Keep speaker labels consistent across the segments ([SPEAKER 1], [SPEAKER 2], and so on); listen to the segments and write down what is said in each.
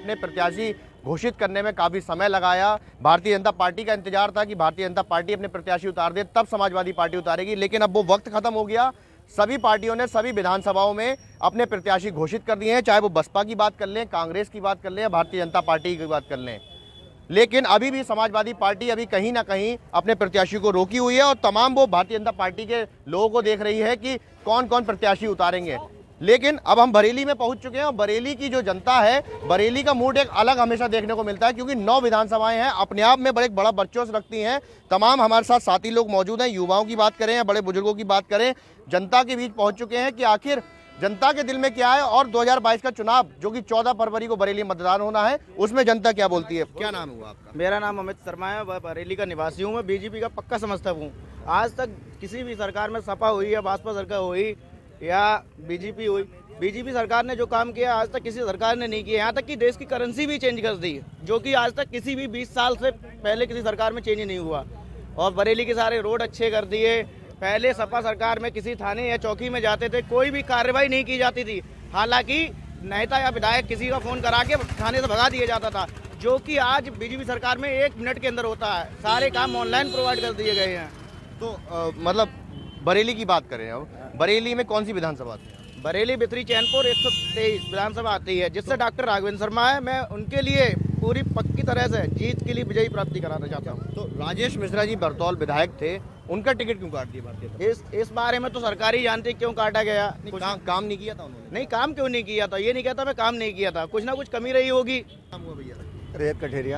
[SPEAKER 1] अपने प्रत्याशी घोषित करने में काफ़ी समय लगाया। भारतीय जनता पार्टी का इंतजार था कि भारतीय जनता पार्टी अपने प्रत्याशी उतार दे, तब समाजवादी पार्टी उतारेगी, लेकिन अब वो वक्त खत्म हो गया। सभी पार्टियों ने सभी विधानसभाओं में अपने प्रत्याशी घोषित कर दिए हैं, चाहे वो बसपा की बात कर लें, कांग्रेस की बात कर लें या भारतीय जनता पार्टी की बात कर लें। लेकिन अभी भी समाजवादी पार्टी अभी कहीं ना कहीं अपने प्रत्याशी को रोकी हुई है और तमाम वो भारतीय जनता पार्टी के लोगों को देख रही है कि कौन कौन प्रत्याशी उतारेंगे। लेकिन अब हम बरेली में पहुंच चुके हैं और बरेली की जो जनता है, बरेली का मूड एक अलग हमेशा देखने को मिलता है, क्योंकि 9 विधानसभाएं हैं, अपने आप में बड़े बड़ा वर्चस्व रखती हैं। तमाम हमारे साथ साथी लोग मौजूद हैं, युवाओं की बात करें या बड़े बुजुर्गों की बात करें, जनता के बीच पहुंच चुके हैं कि आखिर जनता के दिल में क्या है और 2022 का चुनाव जो कि 14 फरवरी को बरेली मतदान होना है, उसमें जनता क्या बोलती है। क्या नाम हुआ आपका?
[SPEAKER 2] मेरा नाम अमित शर्मा है, मैं बरेली का निवासी हूँ। मैं बीजेपी का पक्का समर्थक हूँ। आज तक किसी भी सरकार में सपा हुई या भाजपा सरकार हुई या बीजेपी हुई, बीजेपी सरकार ने जो काम किया आज तक किसी सरकार ने नहीं किया। यहाँ तक कि देश की करेंसी भी चेंज कर दी, जो कि आज तक किसी भी 20 साल से पहले किसी सरकार में चेंज नहीं हुआ। और बरेली के सारे रोड अच्छे कर दिए। पहले सपा सरकार में किसी थाने या चौकी में जाते थे, कोई भी कार्रवाई नहीं की जाती थी, हालांकि नेता या विधायक किसी का फोन करा के थाने से भगा दिया जाता था, जो कि आज बीजेपी सरकार में 1 मिनट के अंदर होता है। सारे काम ऑनलाइन प्रोवाइड कर दिए गए हैं।
[SPEAKER 1] तो मतलब बरेली की बात करें, अब बरेली में कौन सी विधानसभा आती है?
[SPEAKER 2] बरेली बिथरी चैनपुर 123 विधानसभा आती है, जिससे डॉक्टर राघवेंद्र शर्मा है। मैं उनके लिए पूरी पक्की तरह से जीत के लिए विजयी प्राप्ति कराना चाहता हूँ।
[SPEAKER 1] तो राजेश मिश्रा जी बरतौल विधायक थे, उनका टिकट क्यों काट दिया भारतीय?
[SPEAKER 2] इस बारे में तो सरकार ही जानती क्यों काटा गया।
[SPEAKER 1] काम नहीं किया था उन्होंने?
[SPEAKER 2] नहीं, काम क्यों नहीं किया था, ये नहीं कहता मैं काम नहीं किया था, कुछ ना कुछ कमी रही होगी।
[SPEAKER 1] काम हुआ भैया?
[SPEAKER 3] रेत कठेरिया।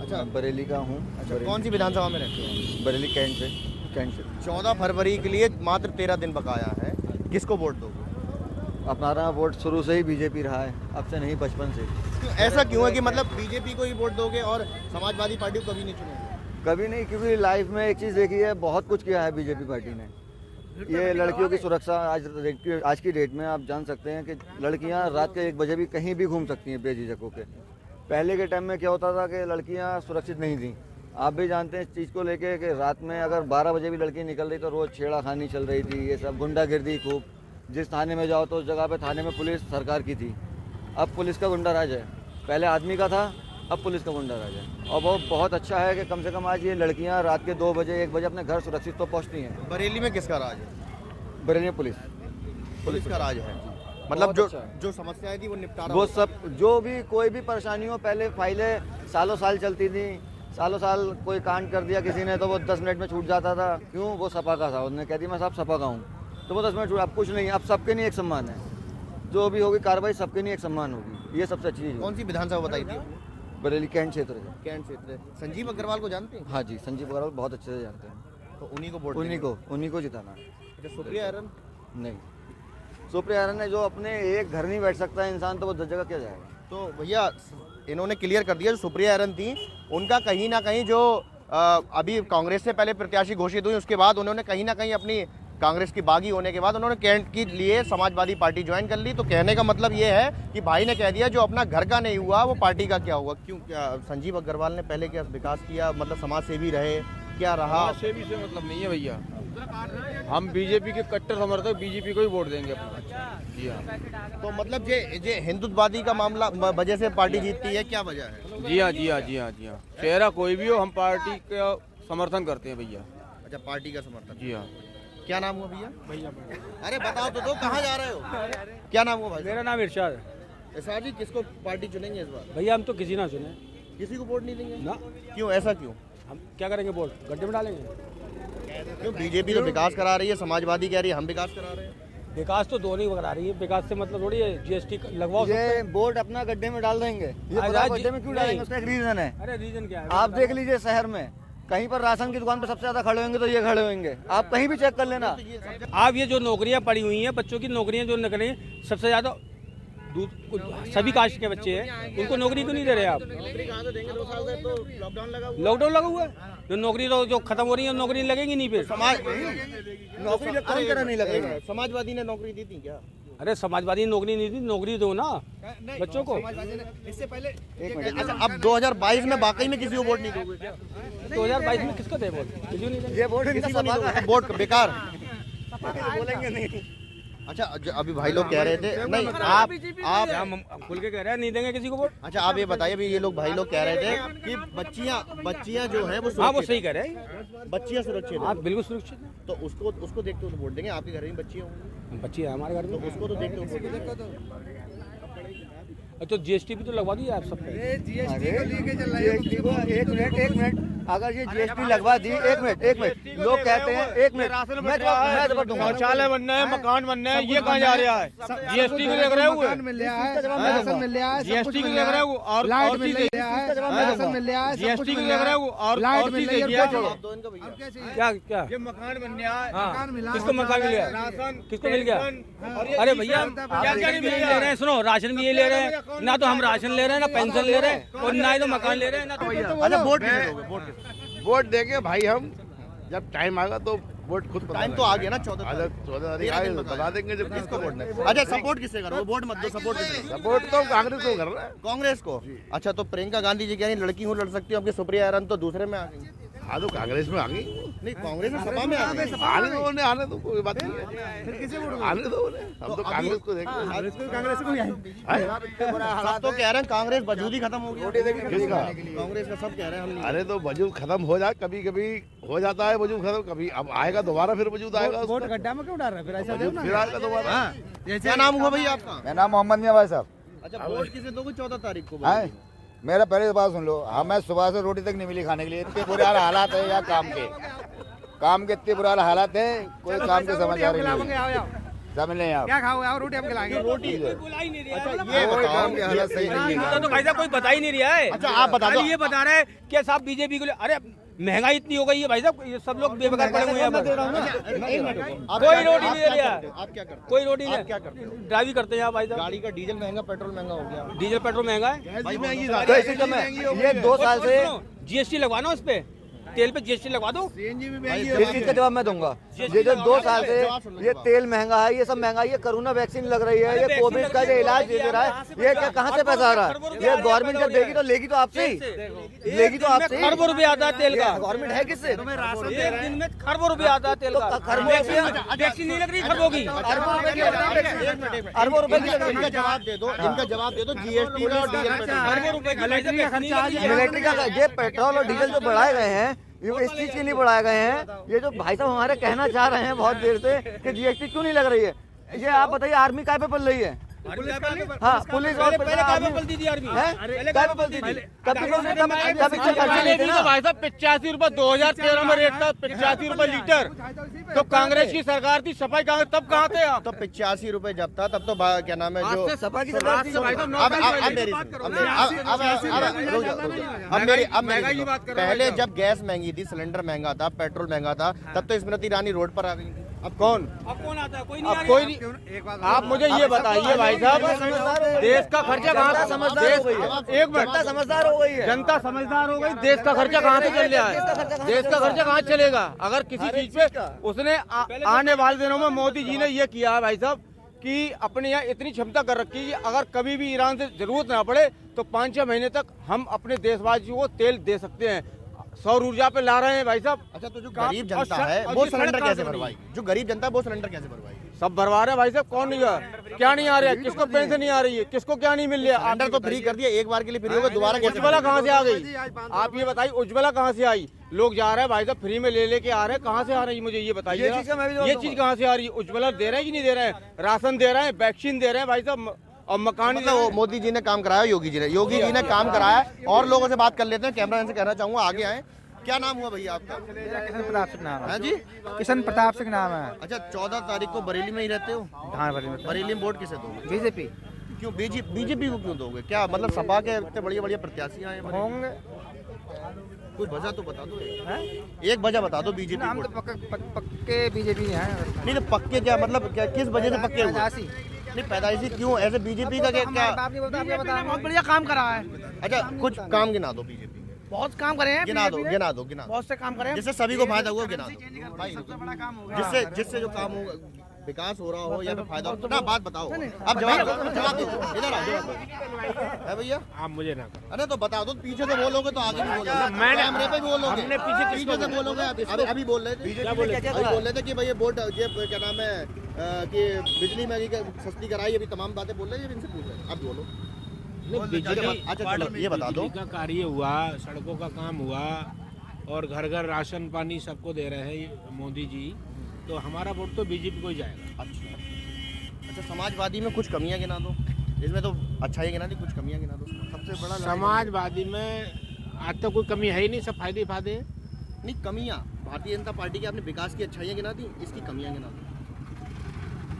[SPEAKER 1] अच्छा,
[SPEAKER 3] बरेली का हूँ।
[SPEAKER 1] अच्छा, कौन सी विधानसभा में रहते हैं?
[SPEAKER 3] बरेली कैंट से।
[SPEAKER 1] 14 फरवरी के लिए मात्र 13 दिन बकाया है, किसको वोट दोगे?
[SPEAKER 3] अपना वोट शुरू से ही बीजेपी रहा है, अब से नहीं, बचपन से।
[SPEAKER 1] ऐसा क्यों है कि मतलब बीजेपी को ही वोट दोगे और समाजवादी पार्टी को कभी नहीं चुनोगे?
[SPEAKER 3] कभी नहीं, क्योंकि लाइफ में एक चीज़ देखी है, बहुत कुछ किया है बीजेपी पार्टी ने। ये लड़कियों की सुरक्षा आज की डेट में आप जान सकते हैं कि लड़कियां रात के 1 बजे भी कहीं भी घूम सकती हैं बेझिझक होकर। पहले के टाइम में क्या होता था कि लड़कियां सुरक्षित नहीं थी। आप भी जानते हैं इस चीज़ को लेके कि रात में अगर 12 बजे भी लड़की निकल रही तो रोज़ छेड़ाखानी चल रही थी, ये सब गुंडागिर्दी खूब। जिस थाने में जाओ तो उस जगह पे थाने में पुलिस सरकार की थी, अब पुलिस का गुंडा राज है। पहले आदमी का था, अब पुलिस का गुंडा राज है। और वो बहुत अच्छा है कि कम से कम आज ये लड़कियां रात के 2 बजे 1 बजे अपने घर सुरक्षित तो पहुंचती हैं।
[SPEAKER 1] बरेली में किसका राज है?
[SPEAKER 3] बरेली में पुलिस
[SPEAKER 1] का राज है। मतलब जो समस्याएं थी वो निपटारा,
[SPEAKER 3] वो सब जो भी कोई भी परेशानी हो, पहले फाइलें सालों साल चलती थी, सालों साल कोई कांड कर दिया किसी ने तो वो 10 मिनट में छूट जाता था। क्यों? वो सपा का था, उन्होंने कह दिया मैं साहब सपा का हूँ, तो वो 10 मिनट छूट। अब कुछ नहीं, अब सबके नहीं एक सम्मान है, जो भी होगी कार्रवाई सबके नहीं एक सम्मान होगी, ये सबसे अच्छी चीज़।
[SPEAKER 1] कौन सी विधानसभा बताई थी?
[SPEAKER 3] बरेली कैंट क्षेत्र है।
[SPEAKER 1] कैंट क्षेत्र। संजीव अग्रवाल को जानते हैं?
[SPEAKER 3] हाँ जी, संजीव अग्रवाल बहुत अच्छे से जानते हैं,
[SPEAKER 1] तो उन्हीं को वोट,
[SPEAKER 3] उन्हीं को जिताना है।
[SPEAKER 1] अच्छा, सुप्रिया आयरन?
[SPEAKER 3] नहीं, सुप्रिया आयरन ने जो अपने एक घर नहीं बैठ सकता है इंसान, तो वो 10 जगह क्या जाएगा।
[SPEAKER 1] तो भैया इन्होंने क्लियर कर दिया, जो सुप्रिया आयरन थी उनका कहीं ना कहीं जो अभी कांग्रेस से पहले प्रत्याशी घोषित हुई, उसके बाद उन्होंने कहीं ना कहीं अपनी कांग्रेस की बागी होने के बाद उन्होंने कैंट के लिए समाजवादी पार्टी ज्वाइन कर ली। तो कहने का मतलब ये है कि भाई ने कह दिया जो अपना घर का नहीं हुआ वो पार्टी का क्या हुआ। क्यों? क्या संजीव अग्रवाल ने पहले क्या विकास किया? मतलब समाज सेवी रहे, क्या रहा?
[SPEAKER 4] समाज सेवी से मतलब नहीं है भैया, हम बीजेपी के कट्टर समर्थक, बीजेपी को ही वोट देंगे अपना। जी हाँ।
[SPEAKER 1] तो मतलब ये हिंदुत्ववादी का मामला वजह से पार्टी जीतती है, क्या वजह है?
[SPEAKER 4] जी हाँ, जी हाँ, जी हाँ, जी हाँ। चेहरा कोई भी हो, हम पार्टी का समर्थन करते हैं भैया।
[SPEAKER 1] अच्छा, पार्टी का समर्थन।
[SPEAKER 4] जी हाँ।
[SPEAKER 1] क्या नाम हुआ भैया? अरे बताओ तो दो, कहाँ जा रहे हो? क्या नाम हुआ भाई?
[SPEAKER 5] मेरा नाम इरशाद है।
[SPEAKER 1] इरशाद जी, किसको पार्टी चुनेंगे इस बार?
[SPEAKER 5] भैया हम तो किसी ना चुने,
[SPEAKER 1] किसी को वोट नहीं देंगे
[SPEAKER 5] ना।
[SPEAKER 1] क्यों? ऐसा क्यों?
[SPEAKER 5] हम क्या करेंगे, वोट गड्ढे में डालेंगे?
[SPEAKER 1] क्यों? बीजेपी तो विकास करा रही है, समाजवादी कह रही है हम विकास करा रहे हैं।
[SPEAKER 5] विकास तो दोनों ही करा रही है, विकास से मतलब थोड़ी है जीएसटी लगवाओ।
[SPEAKER 3] ये वोट अपना गड्ढे में डाल देंगे, ये पता गड्ढे में क्यों डालेंगे, उसका एक रीजन है।
[SPEAKER 5] अरे रीजन क्या है?
[SPEAKER 3] आप देख लीजिए, शहर में कहीं पर राशन की दुकान पर सबसे ज्यादा खड़े होंगे तो ये खड़े होंगे, आप कहीं भी चेक कर लेना।
[SPEAKER 5] आप ये जो नौकरियां पड़ी हुई हैं, बच्चों की नौकरियां जो निकली, सबसे ज्यादा सभी कास्ट के बच्चे हैं, उनको नौकरी क्यों नहीं दे रहे आप?
[SPEAKER 2] नौकरी कहाँ से देंगे? 2 साल से तो लॉकडाउन
[SPEAKER 5] लगा हुआ है, जो नौकरी तो जो खत्म हो रही है नौकरी लगेगी नहीं फिर।
[SPEAKER 1] नौकरी कौन करा नहीं लगेगा? समाजवादी ने नौकरी दी थी क्या?
[SPEAKER 5] अरे समाजवादी ने नौकरी नहीं दी, नौकरी दो ना बच्चों को।
[SPEAKER 2] इससे पहले
[SPEAKER 1] अच्छा, अब 2022 में वाकई में किसी को वोट नहीं दोगे क्या?
[SPEAKER 5] 2022 में किसको दे वोट? किसी को नहीं देंगे।
[SPEAKER 3] ये वोट इनका सपा का है।
[SPEAKER 1] वोट बेकार।
[SPEAKER 3] बोलेंगे नहीं।
[SPEAKER 1] अच्छा अभी भाई लोग कह रहे थे नहीं आप
[SPEAKER 5] हम खुल के कह रहे हैं नहीं देंगे किसी को वोट।
[SPEAKER 1] अच्छा आप ये बताइए अभी ये लोग भाई लोग कह रहे थे कि बच्चियां जो है वो
[SPEAKER 5] हाँ वो
[SPEAKER 1] सुरक्षित
[SPEAKER 5] सही कह रहे हैं,
[SPEAKER 1] बच्चियां सुरक्षित
[SPEAKER 5] आप
[SPEAKER 1] हैं।
[SPEAKER 5] बिल्कुल सुरक्षित हैं।
[SPEAKER 1] तो उसको देखते हो तो वोट देंगे, आपके घर में बच्चियां होंगी
[SPEAKER 5] बच्ची है हमारे घर
[SPEAKER 1] तो
[SPEAKER 5] में,
[SPEAKER 1] उसको तो देखते हो वोट देंगे।
[SPEAKER 5] तो जीएसटी भी तो लगवा दिए आप सब पे।
[SPEAKER 3] जीएसटी को एक मिनट अगर ये जीएसटी लगवा दी, एक मिनट लोग कहते हैं, एक मिनट मैं जवाब दूंगा।
[SPEAKER 4] शौचालय बनना है, मकान बनना है, ये कहाँ जा रहा है? जीएसटी को देख रहे हो, जीएसटी को देख रहे हो और जीएसटी को देख रहे हो और चीज देखिए
[SPEAKER 5] क्या क्या
[SPEAKER 4] ये मकान बनने आए,
[SPEAKER 5] हाँ किसको मकान मिल गया,
[SPEAKER 4] राशन
[SPEAKER 5] किसको मिल गया? अरे भैया क्या क्या नहीं ले रहे हैं, सुनो राशन भी ये ले रहे हैं, ना तो हम राशन ले रहे हैं ना पेंशन ले रहे हैं और ना ही तो मकान ले रहे हैं ना तो।
[SPEAKER 1] अच्छा वोट किसे दोगे? वोट किसे?
[SPEAKER 6] वोट देंगे भाई हम, जब टाइम आएगा तो वोट खुद
[SPEAKER 1] टाइम तो आ गया ना 14
[SPEAKER 6] तारीख आए बता देंगे जब
[SPEAKER 1] किसको वोट नहीं। अच्छा सपोर्ट किसे करो? वोट मत दो, सपोर्ट किसे करो?
[SPEAKER 6] सपोर्ट तो कांग्रेस को कर रहा है।
[SPEAKER 1] कांग्रेस को। अच्छा तो प्रियंका गांधी जी क्या नहीं लड़की हूँ लड़ सकती हूँ, आपकी सुप्रिया ईरानी तो दूसरे में आ गई।
[SPEAKER 6] हाँ तो कांग्रेस में आ गई,
[SPEAKER 1] नहीं कांग्रेस में सपा में आ गई।
[SPEAKER 6] आने दो उन्हें, आने दो, कोई बात नहीं है, आने दो उन्हें, हम तो कांग्रेस को देख रहे हैं।
[SPEAKER 1] सब तो कह रहे हैं कांग्रेस वजूद ही खत्म हो गया।
[SPEAKER 6] किसका?
[SPEAKER 1] कांग्रेस का सब कह रहे हैं हम नहीं।
[SPEAKER 6] अरे तो वजूद खत्म हो जाए, कभी कभी हो जाता है वजूद खत्म, कभी अब आएगा दोबारा फिर वजूद आएगा, वोट गड्ढा में क्यों डाल रहे हैं? फिर आएगा दोबारा।
[SPEAKER 1] क्या नाम हुआ भैया आपका?
[SPEAKER 7] मेरा नाम मोहम्मद मियां भाई साहब।
[SPEAKER 1] अच्छा वोट किसे दोगे 14 तारीख को?
[SPEAKER 7] है मेरा पहले बात सुन लो, हमें सुबह से रोटी तक नहीं मिली खाने के लिए, इतने बुरे हालात है या काम के इतने बुरे हालात है, कोई काम के समझ आ रही नहीं, समझ नहीं आप
[SPEAKER 2] क्या खाओगे? और रोटी हम खिलाएंगे।
[SPEAKER 1] रोटी
[SPEAKER 5] बुला ही नहीं रहा है।
[SPEAKER 1] ये बताओ कि हालत सही नहीं है।
[SPEAKER 5] तो भाई साहब कोई बता ही नहीं रहा है।
[SPEAKER 1] अच्छा आप बता दो।
[SPEAKER 5] खाली ये बता रहे हैं कि साहब बीजेपी को अरे महंगाई इतनी हो गई है भाई साहब, ये सब लोग बेवकूफ पड़े हुए हैं यहाँ पर। कोई रोटी नहीं दे रहा है,
[SPEAKER 1] आप क्या करते
[SPEAKER 5] कोई रोटी
[SPEAKER 1] आप क्या करते हो?
[SPEAKER 5] नहीं, ड्राइव करते हैं आप भाई साहब।
[SPEAKER 1] गाड़ी का डीजल महंगा, पेट्रोल महंगा हो गया।
[SPEAKER 5] डीजल पेट्रोल महंगा है
[SPEAKER 1] भाई महंगी
[SPEAKER 3] तो इसी का मैं ये 2 साल से
[SPEAKER 5] जीएसटी लगवाना उस पे, तेल पे जीएसटी लगवा दो।
[SPEAKER 3] इस चीज का जवाब मैं दूंगा। ये जो 2 साल से ये तेल महंगा है, ये सब महंगा है, ये कोरोना वैक्सीन लग रही है, ये कोविड का जो इलाज दे रहा है, ये क्या कहाँ से पैसा आ रहा है? ये गवर्नमेंट जब देगी तो लेगी तो आपसे ही, लेगी तो आपसे ही।
[SPEAKER 5] खरबों रुपये आता है तेल का,
[SPEAKER 3] गवर्नमेंट है किससे?
[SPEAKER 5] एक दिन में खरबों रुपये आता है तेल का। वैक्सीन नहीं लग रही खरबों की,
[SPEAKER 3] अरबों रुपए की लग रही
[SPEAKER 1] इनका जवाब दे दो, इनका जवाब दे दो जीएसटी का और डीजल पेट्रोल।
[SPEAKER 5] खरबों रुपये का
[SPEAKER 3] मिलिट्री का ये पेट्रोल और डीजल जो बढ़ाए गए हैं, ये इस चीज के लिए बढ़ाए गए हैं। ये जो भाई साहब हमारे कहना चाह रहे हैं बहुत देर से कि जीएसटी क्यों नहीं लग रही है, ये आप बताइए। आर्मी काय पे पल रही है? हाँ पुलिस और
[SPEAKER 5] पहले काय पे पलती थी आर्मी,
[SPEAKER 3] काय पे पलती थी? कभी
[SPEAKER 4] भाई साहब 85 रुपए 2013 में रेट था, 85 रुपए लीटर। तो कांग्रेस की सरकार थी, सफाई कांग्रेस, तब कहाँ थे आप?
[SPEAKER 1] तो 85 रुपए जब था तब तो क्या नाम है जो
[SPEAKER 3] सपा की सरकार थी।
[SPEAKER 1] पहले जब गैस महंगी थी, सिलेंडर महंगा था, पेट्रोल महंगा था, तब तो स्मृति ईरानी रोड पर आ गई थी।
[SPEAKER 4] अब कौन
[SPEAKER 5] आता है? कोई
[SPEAKER 4] अब कोई नहीं। आप मुझे ये बताइए भाई साहब, देश का खर्चा कहाँ से
[SPEAKER 3] समझदार हो गई है?
[SPEAKER 4] एक मिनट,
[SPEAKER 3] समझदार हो गई है,
[SPEAKER 4] जनता समझदार हो गई। देश का खर्चा कहाँ से चल रहा है? देश का खर्चा कहाँ चलेगा? अगर किसी चीज पे उसने आने वाले दिनों में मोदी जी ने ये किया है भाई साहब कि अपने यहाँ इतनी क्षमता कर रखी है कि अगर कभी भी ईरान से जरूरत ना पड़े तो 5-6 महीने तक हम अपने देशवासियों को तेल दे सकते हैं। सौर ऊर्जा पे ला रहे हैं भाई साहब।
[SPEAKER 1] अच्छा तो जो गरीब जनता है वो सिलेंडर कैसे भरवाएगी? जो गरीब जनता है वो सिलेंडर कैसे भरवाएगी?
[SPEAKER 4] सब भरवा रहे हैं भाई साहब। कौन नहीं है? क्या नहीं आ रहा है? किसको पेंशन नहीं आ रही है? किसको क्या नहीं मिल रहा है?
[SPEAKER 1] सिलेंडर तो फ्री कर दिया, एक बार के लिए फ्री होगा, दोबारा कैसे?
[SPEAKER 4] उज्ज्वला कहाँ से आ गई? आप ये बताइए, उज्ज्वला कहाँ से आई? लोग जा रहे हैं भाई साहब, फ्री में लेके आ रहे हैं, कहाँ से आ रही है? मुझे ये बताइए, ये चीज कहाँ से आ रही है? उज्ज्वला दे रहे हैं कि नहीं दे रहे हैं? राशन दे रहे हैं, वैक्सीन दे रहे हैं भाई साहब, और मकान।
[SPEAKER 1] मतलब मोदी जी ने काम कराया, योगी जी ने काम कराया। और लोगों से बात कर लेते हैं, कैमरा से कहना चाहूंगा आगे आए। क्या नाम हुआ भैया आपका?
[SPEAKER 2] किशन प्रताप सिंह नाम
[SPEAKER 1] है जी,
[SPEAKER 2] किशन प्रताप सिंह नाम है।
[SPEAKER 1] अच्छा 14 तारीख को बरेली में ही रहते हो?
[SPEAKER 2] हाँ
[SPEAKER 1] बरेली में वोट किसे दोगे?
[SPEAKER 2] बीजेपी
[SPEAKER 1] क्यों बीजेपी को क्यों दोगे? क्या मतलब सपा के इतने बढ़िया प्रत्याशी आए हैं?
[SPEAKER 2] होंगे,
[SPEAKER 1] कोई वजह तो बता दो, एक वजह बता दो बीजेपी।
[SPEAKER 2] हम तो पक्के बीजेपी हैं।
[SPEAKER 1] नहीं तो पक्के क्या मतलब, क्या किस वजह से पक्के हुए? नहीं पैदाइशी क्यों ऐसे बीजेपी का क्या?
[SPEAKER 2] बहुत बढ़िया काम करा है।
[SPEAKER 1] अच्छा कुछ काम गिना दो बीजेपी,
[SPEAKER 2] बहुत काम करे हैं,
[SPEAKER 1] गिना दो
[SPEAKER 2] बहुत से काम करे हैं,
[SPEAKER 1] जिससे सभी को फायदा हुआ, गिना दो भाई, जिससे जो काम हो, विकास हो रहा हो या फिर फायदा हो ना, बात बताओ। आप जवाब दो, इधर आ जवाब है भैया।
[SPEAKER 5] आप मुझे ना करो।
[SPEAKER 1] अरे तो बता दो, पीछे से बोलोगे तो आगे भी बोलोगे, कैमरे पे भी बोलोगे, पीछे से बोलोगे। अभी बोल रहे थे कि भाई ये वोट, ये क्या नाम है, कि बिजली महंगी सस्ती कराई, अभी तमाम बातें बोल रहे हैं, इनसे पूछ रहे हैं, आप बोलो। अच्छा चलो ये बता दो,
[SPEAKER 8] का कार्य हुआ, सड़कों का काम हुआ और घर घर राशन पानी सबको दे रहे हैं मोदी जी, तो हमारा वोट तो बीजेपी को ही जाएगा।
[SPEAKER 1] अच्छा समाजवादी में कुछ कमियां गिना दो, इसमें तो अच्छाई गिना दी, कुछ कमियां गिना दो। सबसे बड़ा
[SPEAKER 8] समाजवादी में आज तक कोई कमी है ही नहीं, सब फायदे फायदे हैं।
[SPEAKER 1] नहीं कमियां, भारतीय जनता पार्टी के आपने विकास की अच्छाइयां गिना दी, इसकी कमियां गिना दो।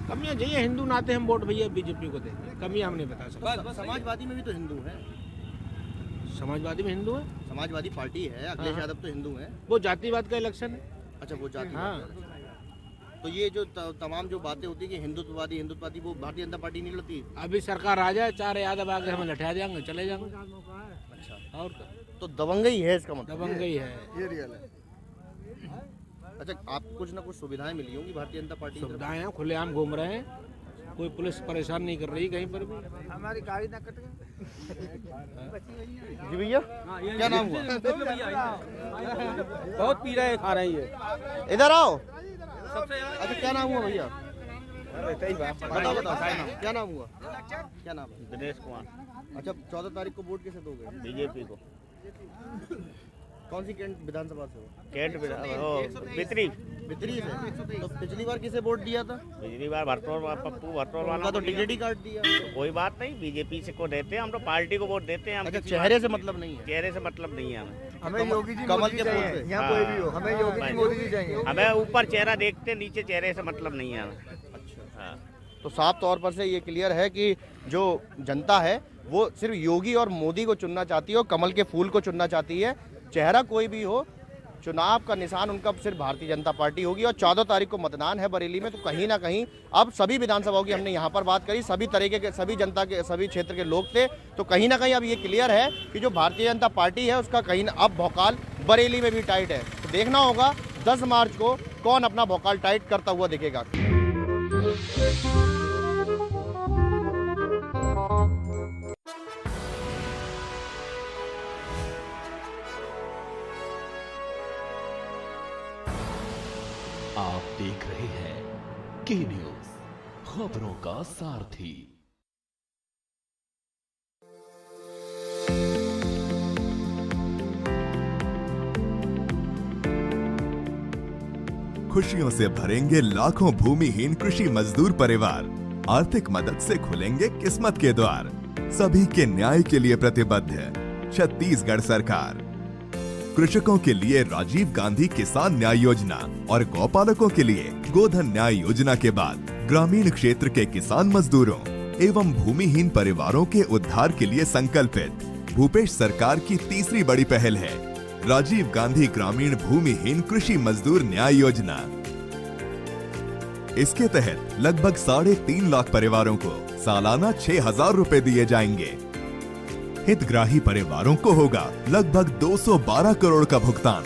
[SPEAKER 8] कमियां चाहिए, हिंदू नाते हम वोट भैया बीजेपी को देंगे, कमियां हम नहीं बता सकते।
[SPEAKER 1] समाजवादी में भी तो हिंदू है,
[SPEAKER 8] समाजवादी में हिंदू है,
[SPEAKER 1] समाजवादी पार्टी है, अखिलेश यादव तो हिंदू है।
[SPEAKER 8] वो जातिवाद का इलेक्शन है।
[SPEAKER 1] अच्छा वो जाति,
[SPEAKER 8] हाँ।
[SPEAKER 1] तो ये जो तमाम जो बातें होती है कि हिंदुत्ववादी वो भारतीय जनता पार्टी नहीं लड़ती।
[SPEAKER 8] अभी सरकार आ जाए, 4 यादव आगे हमें लठा जाएंगे, चले जाएंगे।
[SPEAKER 1] अच्छा
[SPEAKER 8] और क्या?
[SPEAKER 1] तो दबंगई है इसका मतलब,
[SPEAKER 8] दबंगई है।
[SPEAKER 3] ये रियल है।
[SPEAKER 1] अच्छा आपको कुछ ना कुछ सुविधाएं मिली होंगी भारतीय जनता पार्टी की तरफ से?
[SPEAKER 8] सुविधाएं हैं, खुलेआम घूम रहे हैं, कोई पुलिस परेशान नहीं कर रही कहीं पर भी।
[SPEAKER 3] हमारी गाड़ी ना कट
[SPEAKER 1] जी भैया क्या नाम हुआ?
[SPEAKER 5] बहुत पी रहे खा रहे हैं ये।
[SPEAKER 1] इधर आओ। अच्छा क्या नाम हुआ भैया? बताओ क्या नाम हुआ? क्या नाम है?
[SPEAKER 2] दिनेश कुमार।
[SPEAKER 1] अच्छा 14 तारीख को वोट किसे दोगे?
[SPEAKER 2] बीजेपी को।
[SPEAKER 1] कौन सी कैंट विधानसभा से हो?
[SPEAKER 2] बित्री
[SPEAKER 1] बित्री से। तो पिछली बार किसे वोट दिया था?
[SPEAKER 2] पिछली बार पप्पू भरतौर
[SPEAKER 1] उनका तो टिकट ही काट दिया।
[SPEAKER 2] कोई बात नहीं, बीजेपी से को देते हैं, हम तो पार्टी को वोट देते हैं। हम
[SPEAKER 1] अच्छा चेहरे से मतलब नहीं है?
[SPEAKER 2] चेहरे से मतलब नहीं है
[SPEAKER 3] हमें योगी जी
[SPEAKER 1] कमल
[SPEAKER 3] मोदी
[SPEAKER 1] के
[SPEAKER 3] जी
[SPEAKER 1] फूल
[SPEAKER 3] चाहिए,
[SPEAKER 1] पे।
[SPEAKER 3] यहाँ कोई भी हो, हमें योगी जी मोदी जी चाहिए।
[SPEAKER 2] हमें ऊपर चेहरा देखते, नीचे चेहरे से मतलब नहीं है। हाँ।
[SPEAKER 1] तो साफ तौर पर से ये क्लियर है कि जो जनता है वो सिर्फ योगी और मोदी को चुनना चाहती है और कमल के फूल को चुनना चाहती है। चेहरा कोई भी हो, चुनाव का निशान उनका सिर्फ भारतीय जनता पार्टी होगी। और 14 तारीख को मतदान है बरेली में, तो कहीं ना कहीं अब सभी विधानसभाओं की हमने यहाँ पर बात करी, सभी तरीके के सभी जनता के सभी क्षेत्र के लोग थे, तो कहीं ना कहीं अब ये क्लियर है कि जो भारतीय जनता पार्टी है उसका कहीं अब भौकाल बरेली में भी टाइट है। तो देखना होगा 10 मार्च को कौन अपना भौकाल टाइट करता हुआ दिखेगा।
[SPEAKER 9] आप देख रहे हैं के न्यूज, खबरों का सारथी।
[SPEAKER 10] खुशियों से भरेंगे लाखों भूमिहीन कृषि मजदूर परिवार, आर्थिक मदद से खुलेंगे किस्मत के द्वार। सभी के न्याय के लिए प्रतिबद्ध है छत्तीसगढ़ सरकार। कृषकों के लिए राजीव गांधी किसान न्याय योजना और गौपालकों के लिए गोधन न्याय योजना के बाद ग्रामीण क्षेत्र के किसान मजदूरों एवं भूमिहीन परिवारों के उद्धार के लिए संकल्पित भूपेश सरकार की तीसरी बड़ी पहल है राजीव गांधी ग्रामीण भूमिहीन कृषि मजदूर न्याय योजना। इसके तहत लगभग 3.5 लाख परिवारों को सालाना 6,000 रुपए दिए जाएंगे। हितग्राही परिवारों को होगा लगभग 212 करोड़ का भुगतान।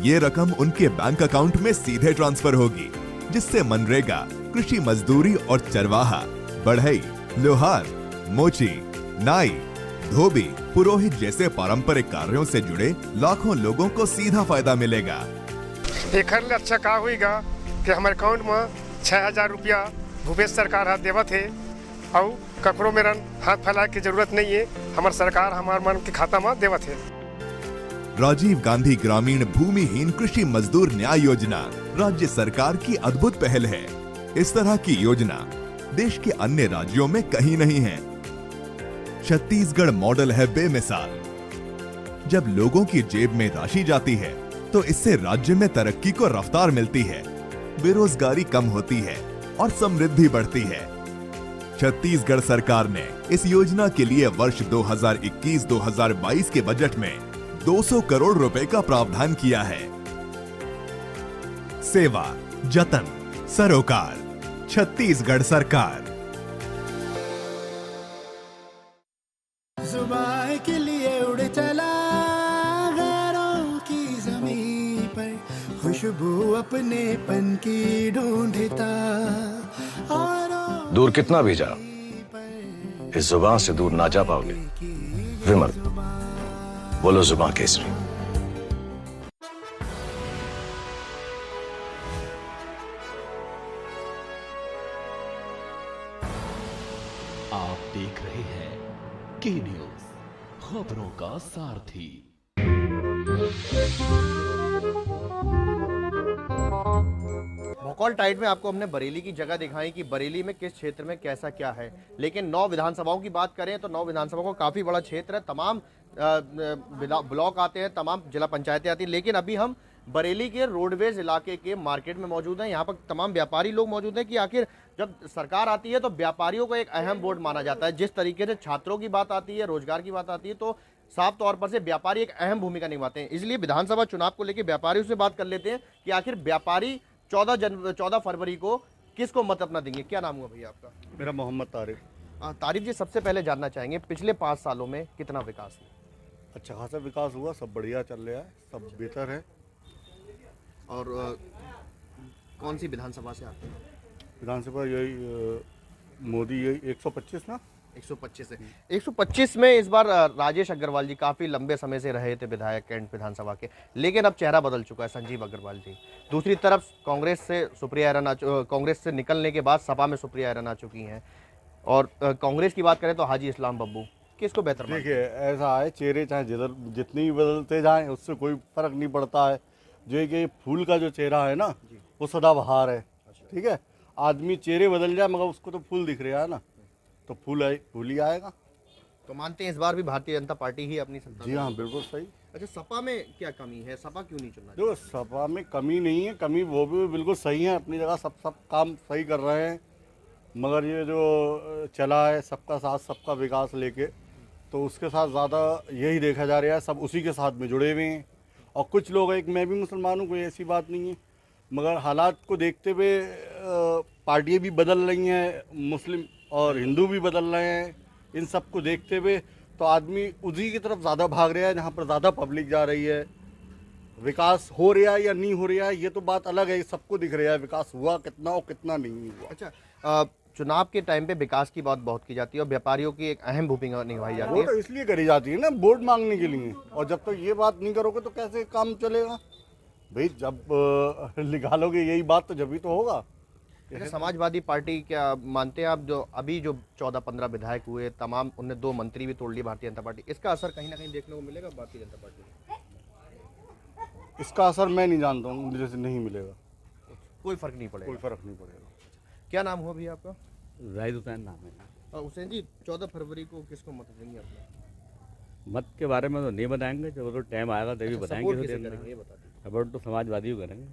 [SPEAKER 10] ये रकम उनके बैंक अकाउंट में सीधे ट्रांसफर होगी, जिससे मनरेगा, कृषि मजदूरी और चरवाहा, बढ़ई, लोहार, मोची, नाई, धोबी, पुरोहित जैसे पारंपरिक कार्यों से जुड़े लाखों लोगों को सीधा फायदा मिलेगा।
[SPEAKER 11] एकर ले अच्छा का होगा कि हमारे अकाउंट में 6,000 रुपया भूपेश सरकार हाथ देवत है और ककरो मेरा हाथ फैलाए की जरूरत नहीं है, हमारे सरकार हमारे मन के खाता में देवत है।
[SPEAKER 10] राजीव गांधी ग्रामीण भूमिहीन कृषि मजदूर न्याय योजना राज्य सरकार की अद्भुत पहल है। इस तरह की योजना देश के अन्य राज्यों में कहीं नहीं है। छत्तीसगढ़ मॉडल है बेमिसाल। जब लोगों की जेब में राशि जाती है तो इससे राज्य में तरक्की को रफ्तार मिलती है, बेरोजगारी कम होती है और समृद्धि बढ़ती है। छत्तीसगढ़ सरकार ने इस योजना के लिए वर्ष 2021-2022 के बजट में 200 करोड़ रुपए का प्रावधान किया है। सेवा, जतन, सरोकार, छत्तीसगढ़ सरकार।
[SPEAKER 12] जुबान के लिए उड़ चला गैरों की जमीन पर, खुशबू अपने पन की ढूंढता और
[SPEAKER 13] दूर कितना भी जाओ, इस जुबान से दूर ना जा पाओगे। विमल, बोलो जुबान केसरी।
[SPEAKER 9] खबरों का सारथी।
[SPEAKER 1] भोकाल टाइड में आपको हमने बरेली की जगह दिखाई कि बरेली में किस क्षेत्र में कैसा क्या है, लेकिन 9 विधानसभाओं की बात करें तो 9 विधानसभाओं का काफ़ी बड़ा क्षेत्र है, तमाम ब्लॉक आते हैं, तमाम जिला पंचायतें आती हैं। लेकिन अभी हम बरेली के रोडवेज इलाके के मार्केट में मौजूद हैं। यहाँ पर तमाम व्यापारी लोग मौजूद हैं कि आखिर जब सरकार आती है तो व्यापारियों को एक अहम बोर्ड माना जाता है। जिस तरीके से छात्रों की बात आती है, रोजगार की बात आती है, तो साफ तौर पर से व्यापारी एक अहम भूमिका निभाते हैं। इसलिए विधानसभा चुनाव को लेकर व्यापारियों से बात कर लेते हैं कि आखिर व्यापारी 14 फरवरी को किसको मत अपना देंगे। क्या नाम हुआ भैया आपका?
[SPEAKER 14] मेरा मोहम्मद तारिफ।
[SPEAKER 1] तारिफ जी, सबसे पहले जानना चाहेंगे पिछले 5 सालों में कितना विकास हुआ?
[SPEAKER 14] अच्छा खासा विकास हुआ, सब बढ़िया चल रहा है, सब बेहतर है।
[SPEAKER 1] और कौन सी विधानसभा से आते हैं?
[SPEAKER 14] विधानसभा यही मोदी, यही 125 ना,
[SPEAKER 1] 125 है। 125 में इस बार राजेश अग्रवाल जी काफ़ी लंबे समय से रहे थे विधायक कैंट विधानसभा के, लेकिन अब चेहरा बदल चुका है, संजीव अग्रवाल जी। दूसरी तरफ कांग्रेस से सुप्रिया ऐरन कांग्रेस से निकलने के बाद सपा में सुप्रिया ऐरन आ चुकी हैं। और कांग्रेस की बात करें तो हाजी इस्लाम बब्बू, किसको बेहतर?
[SPEAKER 14] देखिए ऐसा है, चेहरे चाहे जिधर जितनी भी बदलते जाएं उससे कोई फर्क नहीं पड़ता है। जो है कि फूल का जो चेहरा है ना वो सदाबहार है। ठीक है, आदमी चेहरे बदल जाए मगर उसको तो फूल दिख रहा है ना, तो फूल ही आएगा।
[SPEAKER 1] तो मानते हैं इस बार भी भारतीय जनता पार्टी ही अपनी सत्ता?
[SPEAKER 14] जी हाँ, बिल्कुल सही।
[SPEAKER 1] अच्छा, सपा में क्या कमी है? सपा क्यों नहीं चुनना?
[SPEAKER 14] देखो सपा में कमी नहीं है, कमी वो भी बिल्कुल सही है अपनी जगह, सब काम सही कर रहे हैं। मगर ये जो चला है सबका साथ सबका विकास लेके, तो उसके साथ ज़्यादा यही देखा जा रहा है, सब उसी के साथ में जुड़े हुए हैं। और कुछ लोग, एक मैं भी मुसलमान हूँ, कोई ऐसी बात नहीं है, मगर हालात को देखते हुए पार्टियाँ भी बदल रही हैं, मुस्लिम और हिंदू भी बदल रहे हैं। इन सब को देखते हुए तो आदमी उसी की तरफ ज़्यादा भाग रहा है जहाँ पर ज़्यादा पब्लिक जा रही है। विकास हो रहा है या नहीं हो रहा है ये तो बात अलग है, सबको दिख रहा है विकास हुआ कितना और कितना नहीं हुआ।
[SPEAKER 1] अच्छा, चुनाव के टाइम पे विकास की बात बहुत की जाती है और व्यापारियों की एक अहम भूमिका निभाई जाती है।
[SPEAKER 14] वो तो इसलिए करी जाती है ना, वोट मांगने के लिए। और जब तक ये बात नहीं करोगे तो कैसे काम चलेगा भाई? जब निकालोगे यही बात तो जब ही तो होगा।
[SPEAKER 1] समाजवादी पार्टी क्या मानते हैं आप, जो अभी जो 14-15 विधायक हुए, तमाम उनने 2 मंत्री भी तोड़ लिए भारतीय जनता पार्टी, इसका असर कहीं ना कहीं देखने को मिलेगा भारतीय जनता पार्टी में?
[SPEAKER 14] इसका असर मैं नहीं जानता हूँ, मुझे से नहीं मिलेगा,
[SPEAKER 1] कोई फर्क नहीं पड़ेगा।
[SPEAKER 14] कोई फर्क नहीं पड़ेगा।
[SPEAKER 1] क्या नाम हुआ भैया आपका?
[SPEAKER 5] जाहिद हुसैन नाम है।
[SPEAKER 1] हुसैन जी, 14 फरवरी को किसको मत देंगे अपना?
[SPEAKER 5] मत के बारे में तो नहीं बताएंगे, जब तो टाइम आएगा तभी बताएंगे। सपोर्ट तो समाजवादी को करेंगे।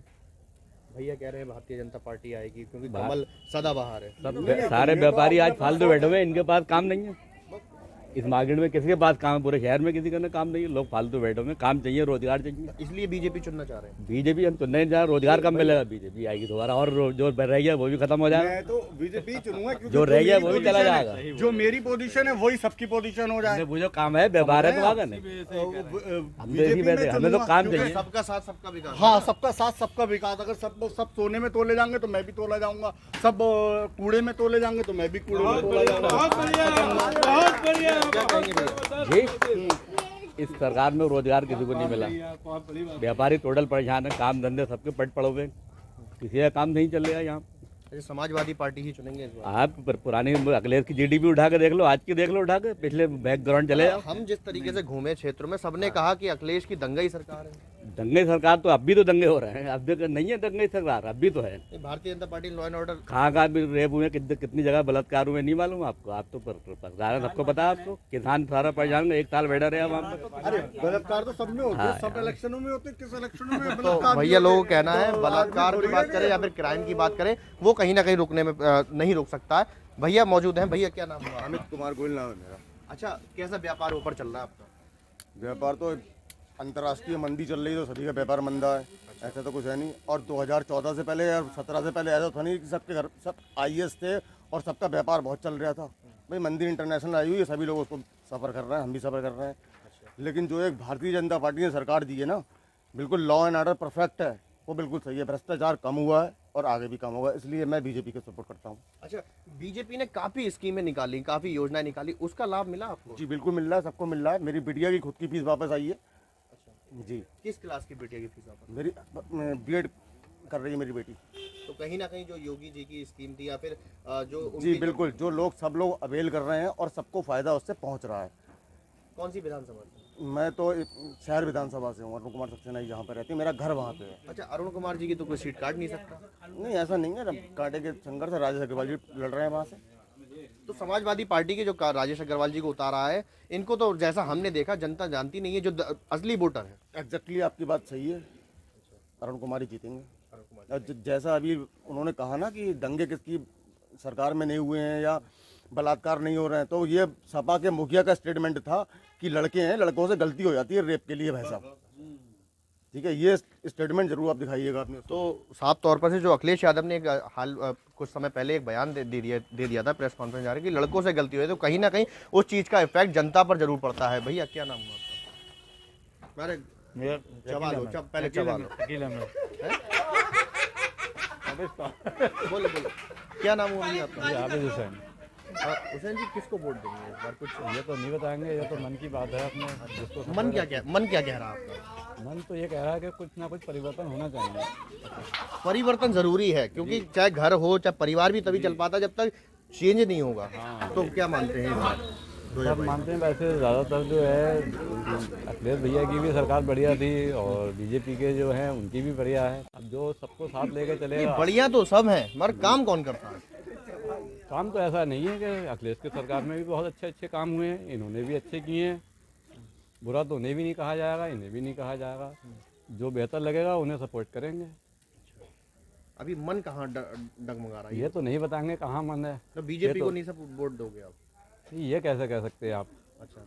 [SPEAKER 1] भैया कह रहे हैं भारतीय जनता पार्टी आएगी क्योंकि कमल सदाबहार है।
[SPEAKER 5] सब सारे व्यापारी आज फालतू बैठे हुए हैं, इनके पास काम नहीं है। इस मार्केट में किसी के पास काम है? पूरे शहर में किसी का काम नहीं है, लोग फालतू बैठे हुए, काम चाहिए, रोजगार चाहिए।
[SPEAKER 1] इसलिए बीजेपी चुनना चाह रहे हैं।
[SPEAKER 5] बीजेपी हम चुनने जा, रोजगार कम मिलेगा, बीजेपी आएगी दोबारा, और जो रह गया वो भी खत्म हो जाएगा।
[SPEAKER 14] मैं तो बीजेपी चुनूंगा क्योंकि
[SPEAKER 5] जो रह गया वो भी चला जाएगा।
[SPEAKER 14] जो मेरी पोजीशन है वही सबकी पोजीशन हो जाए।
[SPEAKER 5] वो जो काम है व्यापार है तो आगे नहीं, हमें तो काम चाहिए।
[SPEAKER 1] सबका साथ सबका विकास।
[SPEAKER 14] हाँ, सबका साथ सबका विकास। अगर सब सोने में तोले जाएंगे तो मैं भी तोला जाऊंगा, सब कूड़े में तोले जाएंगे तो मैं भी कूड़े में तोला जाऊंगा।
[SPEAKER 5] जी, इस सरकार में रोजगार किसी को नहीं मिला, व्यापारी टोटल परेशान है, काम धंधे सबके पट पड़े हुए, किसी का काम नहीं चल रहा है यहाँ।
[SPEAKER 1] समाजवादी पार्टी ही चुनेंगे इस बार?
[SPEAKER 5] आप पुरानी अखिलेश की जीडीपी उठा के देख लो, आज की देख लो उठा के, पिछले बैकग्राउंड चले जाओ।
[SPEAKER 1] हम जिस तरीके से घूमे क्षेत्रों में, सबने कहा कि अखिलेश की दंगई सरकार है।
[SPEAKER 5] दंगे सरकार तो अब भी तो दंगे हो रहे हैं, अब भी नहीं है दंगे सरकार, अब भी तो है।
[SPEAKER 1] Bharatiya Janata party law and order
[SPEAKER 5] कहाँ भी रेप हुए, कितनी जगह बलात्कार हुए, नहीं मालूम आपको? आप तो सबको पता है आपको। किसान सारा परेशान, 1 साल बैठा रहे वहाँ पर।
[SPEAKER 14] अरे बलात्कार तो सब में होते हैं, सब इलेक्शनों में होते हैं, किस इलेक्शनों में
[SPEAKER 1] तो भैया लोगों का कहना है बलात्कार की बात करें या फिर क्राइम की बात करें, वो कहीं ना कहीं रुकने में नहीं रुक सकता है। भैया मौजूद हैं। भैया क्या नाम हुआ?
[SPEAKER 3] अमित कुमार गोयल नाम है मेरा।
[SPEAKER 1] अच्छा, कैसा व्यापार ऊपर चल रहा है आपका?
[SPEAKER 3] व्यापार तो अंतर्राष्ट्रीय मंदी चल रही है, तो सभी का व्यापार मंदा है। ऐसा तो कुछ है नहीं। और 2014 से पहले या 17 से पहले ऐसा था नहीं कि सबके घर सब IAS थे और सबका व्यापार बहुत चल रहा था। भाई मंदिर इंटरनेशनल आई हुई है, सभी लोग उसको सफ़र कर रहे हैं, हम भी सफ़र कर रहे हैं। लेकिन जो एक भारतीय जनता पार्टी ने सरकार दी है ना, बिल्कुल लॉ एंड ऑर्डर परफेक्ट है, वो बिल्कुल सही है। भ्रष्टाचार कम हुआ है और आगे भी कम होगा, इसलिए मैं बीजेपी को सपोर्ट करता हूँ।
[SPEAKER 1] अच्छा, बीजेपी ने काफ़ी स्कीमें निकाली, काफ़ी योजनाएं निकाली, उसका लाभ मिला आपको?
[SPEAKER 3] जी बिल्कुल मिल रहा है, सबको मिल रहा है। मेरी बिटिया की खुद की फीस वापस आई है। जी।
[SPEAKER 1] किस क्लास की बिटिया की फीस वापस?
[SPEAKER 3] मेरी B.Ed कर रही है मेरी बेटी।
[SPEAKER 1] तो कहीं ना कहीं जो योगी जी की स्कीम थी या फिर जो
[SPEAKER 3] जी बिल्कुल, जो लोग सब लोग अवेल कर रहे हैं और सबको फ़ायदा उससे पहुंच रहा है।
[SPEAKER 1] कौन सी विधानसभा से?
[SPEAKER 14] मैं तो शहर विधानसभा से हूँ, अरुण कुमार सक्सेना जहाँ पर रहती है, मेरा घर वहाँ पे है।
[SPEAKER 1] अच्छा, अरुण कुमार जी की तो कोई सीट काट नहीं सकता?
[SPEAKER 14] नहीं, ऐसा नहीं है, कांटे के संघर्ष है, राजेश अग्रवाल जी लड़ रहे हैं वहाँ से।
[SPEAKER 1] तो समाजवादी पार्टी के जो राजेश अग्रवाल जी को उतारा है, इनको तो जैसा हमने देखा जनता जानती नहीं है, जो असली वोटर है।
[SPEAKER 14] एग्जैक्टली आपकी बात सही है, अरुण कुमार ही जीतेंगे। जैसा अभी उन्होंने कहा ना कि दंगे किसकी सरकार में नहीं हुए हैं या बलात्कार नहीं हो रहे हैं, तो ये सपा के मुखिया का स्टेटमेंट था कि लड़के हैं, लड़कों से गलती हो जाती है रेप के लिए भाई साहब। ठीक है, ये स्टेटमेंट जरूर आप दिखाइएगा अपने।
[SPEAKER 1] तो साफ तौर पर से जो अखिलेश यादव ने कुछ समय पहले एक बयान दे दिया था प्रेस कॉन्फ्रेंस जा रही कि लड़कों से गलती हुई, तो कहीं ना कहीं उस चीज़ का इफेक्ट जनता पर जरूर पड़ता है। भैया क्या नाम हुआ आपका? पहले बोलो क्या नाम हुआ भैया आपका?
[SPEAKER 15] आबिद हुसैन।
[SPEAKER 1] हुसैन जी, किसको वोट देंगे इस बार? कुछ
[SPEAKER 15] ये तो नहीं बताएंगे, ये तो मन की बात है अपने। जिसको
[SPEAKER 1] मन क्या कह रहा है आपका?
[SPEAKER 15] मन तो ये कह रहा है कि कुछ ना कुछ परिवर्तन होना चाहिए।
[SPEAKER 1] परिवर्तन जरूरी है, क्योंकि चाहे घर हो चाहे परिवार भी तभी चल पाता जब तक चेंज नहीं होगा। तो क्या मानते हैं?
[SPEAKER 15] सब मानते हैं, वैसे ज़्यादातर जो है अखिलेश भैया की भी सरकार बढ़िया थी और बीजेपी के जो हैं उनकी भी बढ़िया है। अब जो सबको साथ लेके चलेगा।
[SPEAKER 1] बढ़िया तो सब है, मगर काम कौन करता है?
[SPEAKER 15] काम तो ऐसा नहीं है कि अखिलेश की सरकार में भी बहुत अच्छे काम हुए हैं, इन्होंने भी अच्छे किए हैं। बुरा तो उन्हें भी नहीं कहा जाएगा, इन्हें भी नहीं कहा जाएगा। जो बेहतर लगेगा उन्हें सपोर्ट करेंगे।
[SPEAKER 1] अभी मन कहाँ डगमगा रहा है?
[SPEAKER 15] ये तो नहीं बताएंगे कहाँ मन है।
[SPEAKER 1] तो बीजेपी को नहीं वोट दोगे आप?
[SPEAKER 15] ये कैसे कह सकते हैं आप?
[SPEAKER 1] अच्छा,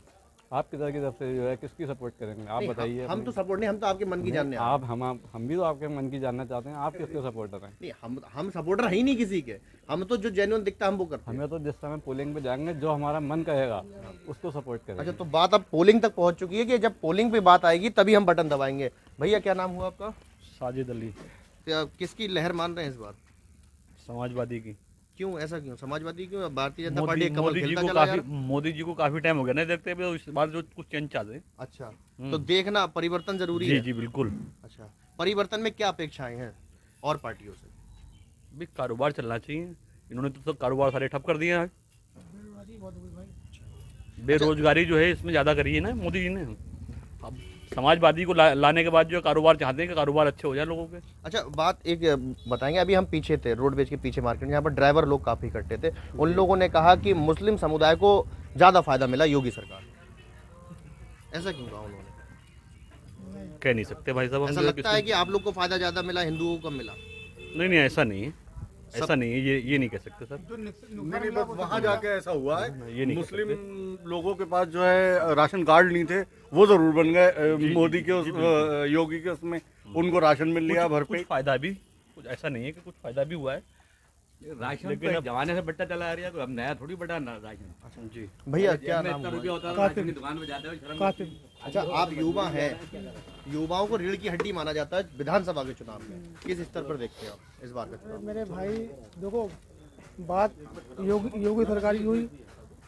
[SPEAKER 15] आप किधर की तरफ से जो है किसकी सपोर्ट करेंगे आप बताइए।
[SPEAKER 1] हम तो सपोर्ट नहीं, हम तो आपके मन की जानने
[SPEAKER 15] आप हम भी तो आपके मन की जानना चाहते हैं। आप किसके सपोर्टर हैं?
[SPEAKER 1] नहीं, हम सपोर्टर ही नहीं किसी के, हम तो जो जेन्युइन दिखता है हम वो करते हैं।
[SPEAKER 15] हमें तो जिस समय पोलिंग पे जाएंगे जो हमारा मन कहेगा उसको सपोर्ट करेंगे।
[SPEAKER 1] अच्छा, तो बात अब पोलिंग तक पहुंच चुकी है कि जब पोलिंग पे बात आएगी तभी हम बटन दबाएंगे। भैया क्या नाम हुआ आपका?
[SPEAKER 15] साजिद अली।
[SPEAKER 1] किसकी लहर मान रहे हैं इस बार?
[SPEAKER 15] समाजवादी की।
[SPEAKER 1] क्यों, ऐसा क्यों? समाजवादी क्यों? भारतीय जनता पार्टी
[SPEAKER 15] मोदी जी को काफी टाइम हो गया नहीं देखते हुए, इस बार जो कुछ चेंज चाहते।
[SPEAKER 1] अच्छा, तो देखना परिवर्तन जरूरी है।
[SPEAKER 15] जी बिल्कुल।
[SPEAKER 1] अच्छा, परिवर्तन में क्या अपेक्षाएं हैं और पार्टियों से?
[SPEAKER 15] भी कारोबार चलना चाहिए, इन्होंने तो कारोबार सारे ठप कर दिए हैं। बेरोजगारी जो है इसमें ज्यादा करी है ना मोदी जी ने। अब समाजवादी को लाने के बाद जो कारोबार चाहते हैं कि कारोबार अच्छे हो जाए लोगों के।
[SPEAKER 1] अच्छा, बात एक बताएंगे, अभी हम पीछे थे रोडवेज के पीछे मार्केट में, यहाँ पर ड्राइवर लोग काफ़ी इकट्ठे थे। उन लोगों ने कहा कि मुस्लिम समुदाय को ज़्यादा फायदा मिला योगी सरकार। ऐसा क्यों कहा उन्होंने?
[SPEAKER 15] कह नहीं सकते भाई साहब।
[SPEAKER 1] ऐसा लगता है कि आप लोग को फायदा ज़्यादा मिला, हिंदुओं को कम मिला?
[SPEAKER 15] नहीं, ऐसा नहीं है, ऐसा नहीं है, ये नहीं कह सकते सर।
[SPEAKER 14] नहीं, बस वहाँ जाके ऐसा हुआ है, मुस्लिम लोगों के पास जो है राशन कार्ड नहीं थे, वो जरूर बन गए मोदी के योगी के उसमें, उनको राशन मिल लिया भर पे।
[SPEAKER 15] फायदा भी कुछ ऐसा नहीं है कि कुछ फायदा भी हुआ है। राशन लेकिन जमाने से बट्टा चला आ रहा है, अब नया थोड़ी बटा राशन। जी
[SPEAKER 1] भैया क्या नाम हुआ?
[SPEAKER 15] दुकान में जाते हैं।
[SPEAKER 1] अच्छा, आप युवा हैं, युवाओं को रीढ़ की हड्डी माना जाता है विधानसभा के चुनाव में, किस स्तर पर देखते हैं आप इस बार का चुनाव?
[SPEAKER 16] मेरे भाई देखो, बात योगी सरकार की हुई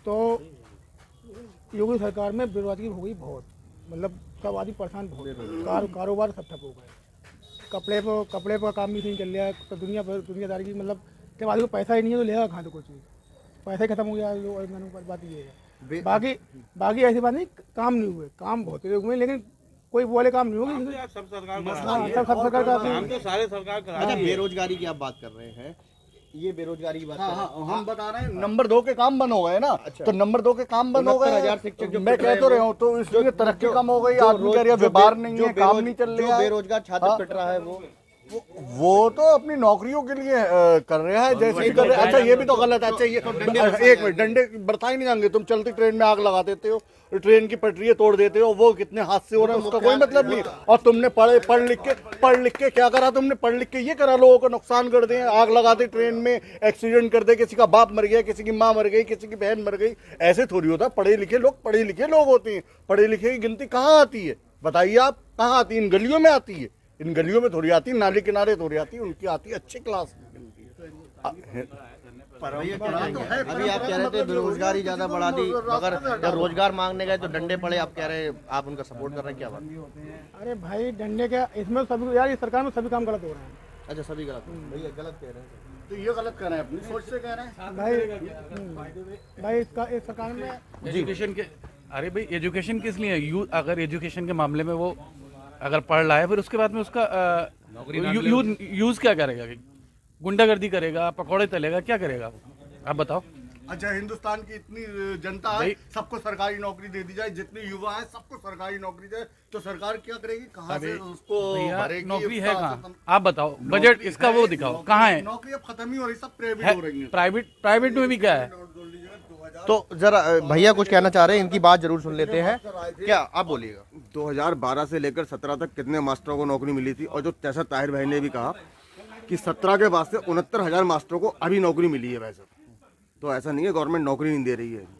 [SPEAKER 16] तो योगी सरकार में बेरोजगारी हो गई बहुत, मतलब सब आदमी परेशान बहुत, कारोबार सब ठप हो गए। कपड़े पर काम भी नहीं चल रहा है, तो दुनियादारी की, मतलब जब आदमी को पैसा ही नहीं है तो लेगा कहाँ तो कुछ चीज़, पैसा ही खत्म हो गया। बात ये है, बाकी ऐसी बात नहीं, काम नहीं हुए, काम बहुत हुए, लेकिन कोई बोले काम नहीं होगी।
[SPEAKER 8] सब सरकार
[SPEAKER 16] काम
[SPEAKER 8] तो सारे सरकार करा।
[SPEAKER 1] अच्छा, बेरोजगारी की आप बात कर रहे हैं, ये बेरोजगारी की बात
[SPEAKER 14] हम बता रहे हैं, नंबर 2 के काम बंद हो गए ना। अच्छा। तो नंबर 2 के काम बंद हो गए,
[SPEAKER 1] 69,000 शिक्षक जो
[SPEAKER 14] मैं कह तो रहा हूँ, तो इसलिए तरक्की कम हो गई। आदमी कह रहा है व्यापार नहीं है, काम नहीं चल रहा है।
[SPEAKER 1] बेरोजगार छात्र पिट रहा है
[SPEAKER 14] वो तो अपनी नौकरियों के लिए कर रहे हैं, जैसे ही कर रहे हैं। अच्छा, ये भी तो गलत है। अच्छा, ये एक मिनट, डंडे बरता ही नहीं जाएंगे। तुम चलती ट्रेन में आग लगा देते हो, ट्रेन की पटरी तोड़ देते हो, वो कितने हादसे हो रहे हैं उसका कोई मतलब नहीं। और तुमने पढ़ लिख के क्या करा? तुमने पढ़ लिख के ये करा, लोगों को नुकसान कर दे, आग लगा दे, ट्रेन में एक्सीडेंट कर दे, किसी का बाप मर गया, किसी की माँ मर गई, किसी की बहन मर गई। ऐसे थोड़ी होता। पढ़े लिखे लोग होते हैं। पढ़े लिखे की गिनती कहाँ आती है बताइए आप? कहाँ आती है? इन गलियों में आती है, इन गलियों में थोड़ी आती है, नाली किनारे थोड़ी आती है, उनकी आती है अच्छी क्लास।
[SPEAKER 1] अभी आप कह रहे थे बेरोजगारी ज्यादा बढ़ा दी, मगर जब रोजगार मांगने गए तो डंडे पड़े। आप कह रहे हैं आप उनका सपोर्ट कर रहे हैं, क्या बात?
[SPEAKER 16] अरे भाई, डंडे क्या, इसमें सभी यार, इस सरकार में सभी काम गलत हो रहे हैं।
[SPEAKER 1] अच्छा, सभी गलत? भैया गलत कह रहे हैं,
[SPEAKER 14] तो ये गलत कर रहे हैं, अपनी सोच से कह रहे हैं
[SPEAKER 16] भाई। इस सरकार में
[SPEAKER 17] अरे भाई एजुकेशन किस लिए अगर एजुकेशन के मामले में वो अगर पढ़ रहा है फिर उसके बाद में उसका यूज क्या करेगा? गुंडागर्दी करेगा, पकौड़े तलेगा, क्या करेगा वो? आप बताओ।
[SPEAKER 14] अच्छा, हिंदुस्तान की इतनी जनता है, सबको सरकारी नौकरी दे दी जाए, जितने युवा हैं सबको सरकारी नौकरी दे, तो सरकार क्या करेगी? कहाँ से उसको भरेगी?
[SPEAKER 17] नौकरी है कहाँ? आप बताओ, बजट इसका वो दिखाओ, कहाँ है?
[SPEAKER 14] नौकरी अब खत्म ही हो रही, सब प्राइवेट हो रही है।
[SPEAKER 17] प्राइवेट में भी क्या है?
[SPEAKER 1] तो जरा भैया कुछ कहना चाह रहे हैं, इनकी बात जरूर सुन लेते हैं। क्या आप बोलिएगा?
[SPEAKER 4] 2012 से लेकर 17 तक कितने मास्टरों को नौकरी मिली थी? और जो जैसा ताहिर भाई ने भी कहा कि 17 के बाद से 69,000 मास्टरों को अभी नौकरी मिली है। वैसे तो ऐसा नहीं है गवर्नमेंट नौकरी नहीं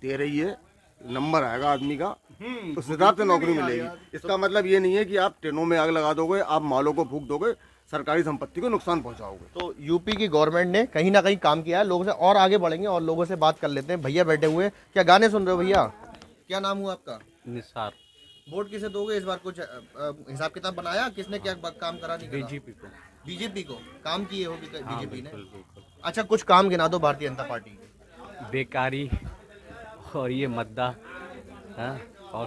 [SPEAKER 4] दे रही है, नंबर आएगा आदमी का, उस हिसाब से नौकरी मिलेगी। इसका मतलब ये नहीं है कि आप ट्रेनों में आग लगा दोगे, आप मालों को फूंक दोगे, सरकारी संपत्ति को नुकसान पहुंचाओगे।
[SPEAKER 1] तो यूपी की गवर्नमेंट ने कहीं ना कहीं काम किया है, लोगों से और आगे बढ़ेंगे और लोगों से बात कर लेते हैं। भैया बैठे हुए, क्या गाने सुन रहे हो भैया? क्या नाम हुआ आपका?
[SPEAKER 5] निसार।
[SPEAKER 1] वोट किसे दोगे इस बार? कुछ हिसाब किताब बनाया? किसने क्या काम करा? नहीं
[SPEAKER 5] बीजेपी को।
[SPEAKER 1] बीजेपी को काम किए हो बीजेपी ने? अच्छा, कुछ काम गिना दो भारतीय जनता पार्टी के।
[SPEAKER 5] बेकारी और ये मद्दा, हाँ? और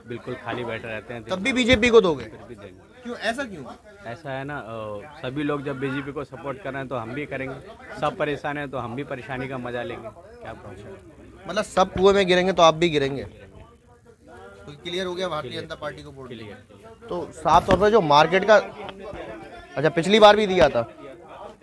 [SPEAKER 5] बिल्कुल खाली बैठे रहते हैं।
[SPEAKER 1] तब भी बीजेपी को दोगे?
[SPEAKER 5] फिर भी देंगे।
[SPEAKER 1] क्यों? ऐसा क्यों?
[SPEAKER 5] ऐसा है ना, सभी लोग जब बीजेपी को सपोर्ट कर रहे हैं तो हम भी करेंगे, सब परेशान हैं तो हम भी परेशानी का मजा लेंगे। क्या प्रॉब्लम?
[SPEAKER 1] मतलब सब कुएं में गिरेंगे तो आप भी गिरेंगे? तो क्लियर हो गया भारतीय जनता पार्टी को वोट? क्लियर। तो साफ तौर पर जो मार्केट का, अच्छा पिछली बार भी दिया था।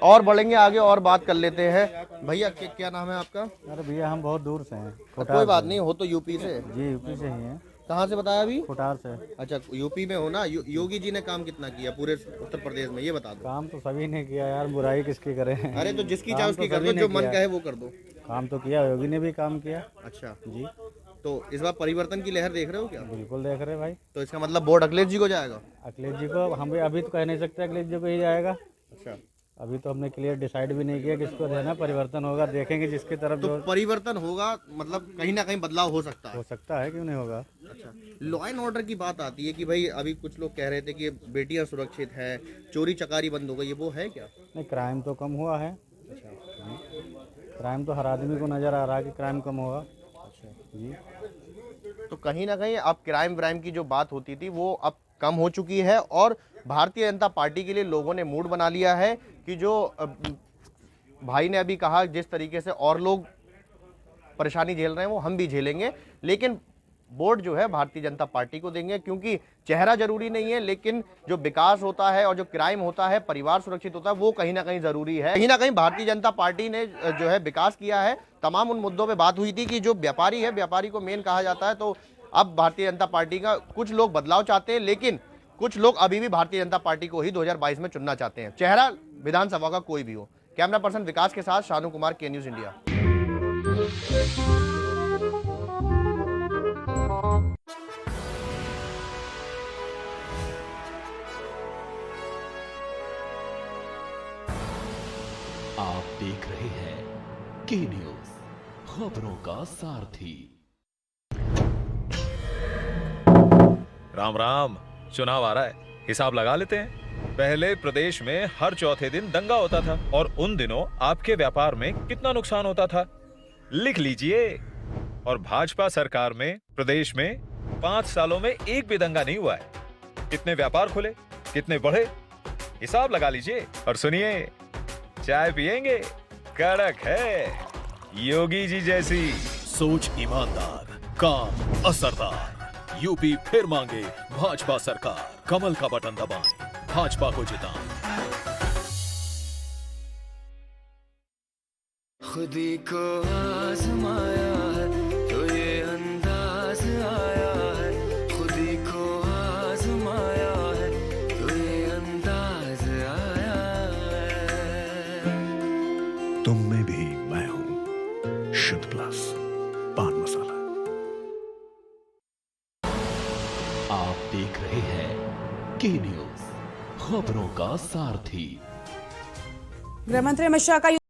[SPEAKER 1] और बढ़ेंगे आगे और बात कर लेते हैं। भैया क्या नाम है आपका?
[SPEAKER 18] अरे भैया हम बहुत दूर से हैं।
[SPEAKER 1] कोई बात नहीं, हो तो यूपी से?
[SPEAKER 18] जी यूपी से ही हैं।
[SPEAKER 1] कहाँ से बताया अभी?
[SPEAKER 18] कोटार से।
[SPEAKER 1] अच्छा, यूपी में हो ना। योगी जी ने काम कितना किया पूरे उत्तर प्रदेश में, ये बता दो।
[SPEAKER 18] काम तो सभी ने किया यार, बुराई किसकी करे?
[SPEAKER 1] अरे तो जिसकी चाहे उसकी कर दो, जो मन कहे वो कर दो।
[SPEAKER 18] काम तो किया, योगी ने भी काम किया।
[SPEAKER 1] अच्छा
[SPEAKER 18] जी।
[SPEAKER 1] तो इस बार परिवर्तन की लहर देख रहे हो क्या?
[SPEAKER 18] बिल्कुल देख रहे भाई।
[SPEAKER 1] तो इसका मतलब वोट अखिलेश जी को जाएगा?
[SPEAKER 18] अखिलेश जी को हम भी अभी तो कह नहीं सकते अखिलेश जी को ही जाएगा।
[SPEAKER 1] अच्छा,
[SPEAKER 18] अभी तो हमने क्लियर डिसाइड भी नहीं किया किसको देना। परिवर्तन होगा, देखेंगे जिसकी तरफ।
[SPEAKER 1] तो परिवर्तन होगा मतलब कहीं ना कहीं बदलाव हो सकता है?
[SPEAKER 18] हो सकता है, क्यों नहीं होगा।
[SPEAKER 1] अच्छा, लॉ एंड ऑर्डर की बात आती है कि भाई अभी कुछ लोग कह रहे थे कि बेटियां सुरक्षित है, चोरी चकारी बंद हो गई है, वो है क्या?
[SPEAKER 18] नहीं, क्राइम तो कम हुआ है। अच्छा, क्राइम तो हर आदमी को नजर आ रहा है कि क्राइम कम होगा। अच्छा जी।
[SPEAKER 1] तो कहीं ना कहीं अब क्राइम की जो बात होती थी वो अब कम हो चुकी है और भारतीय जनता पार्टी के लिए लोगों ने मूड बना लिया है कि जो भाई ने अभी कहा जिस तरीके से और लोग परेशानी झेल रहे हैं वो हम भी झेलेंगे, लेकिन वोट जो है भारतीय जनता पार्टी को देंगे, क्योंकि चेहरा जरूरी नहीं है, लेकिन जो विकास होता है और जो क्राइम होता है, परिवार सुरक्षित होता है, वो कहीं ना कहीं जरूरी है। कहीं ना कहीं भारतीय जनता पार्टी ने जो है विकास किया है। तमाम उन मुद्दों पे बात हुई थी कि जो व्यापारी है, व्यापारी को मेन कहा जाता है। तो अब भारतीय जनता पार्टी का कुछ लोग बदलाव चाहते हैं, लेकिन कुछ लोग अभी भी भारतीय जनता पार्टी को ही 2022 में चुनना चाहते हैं, चेहरा विधानसभा का कोई भी हो। कैमरा पर्सन विकास के साथ शानू कुमार, के न्यूज इंडिया।
[SPEAKER 9] आप देख रहे हैं के न्यूज, खबरों का सारथी।
[SPEAKER 19] राम राम, चुनाव आ रहा है, हिसाब लगा लेते हैं। पहले प्रदेश में हर चौथे दिन दंगा होता था और उन दिनों आपके व्यापार में कितना नुकसान होता था, लिख लीजिए। और भाजपा सरकार में प्रदेश में 5 सालों में एक भी दंगा नहीं हुआ है। कितने व्यापार खुले, कितने बढ़े, हिसाब लगा लीजिए। और सुनिए, चाय पिएंगे, कड़क है, योगी जी जैसी।
[SPEAKER 9] सोच ईमानदार, काम असरदार। यूपी फिर मांगे भाजपा सरकार। कमल का बटन दबाएं, भाजपा को जिताएं।
[SPEAKER 12] खुदी को आजमाया है तो ये अंदाज आया है, खुदी को आजमाया है तो ये अंदाज आया है।
[SPEAKER 20] तुम में भी मैं हूं, शुद्ध प्लस पान मसाला।
[SPEAKER 9] आप देख रहे हैं के न्यूज, खबरों का सारथी।
[SPEAKER 21] गृह मंत्री अमित शाह का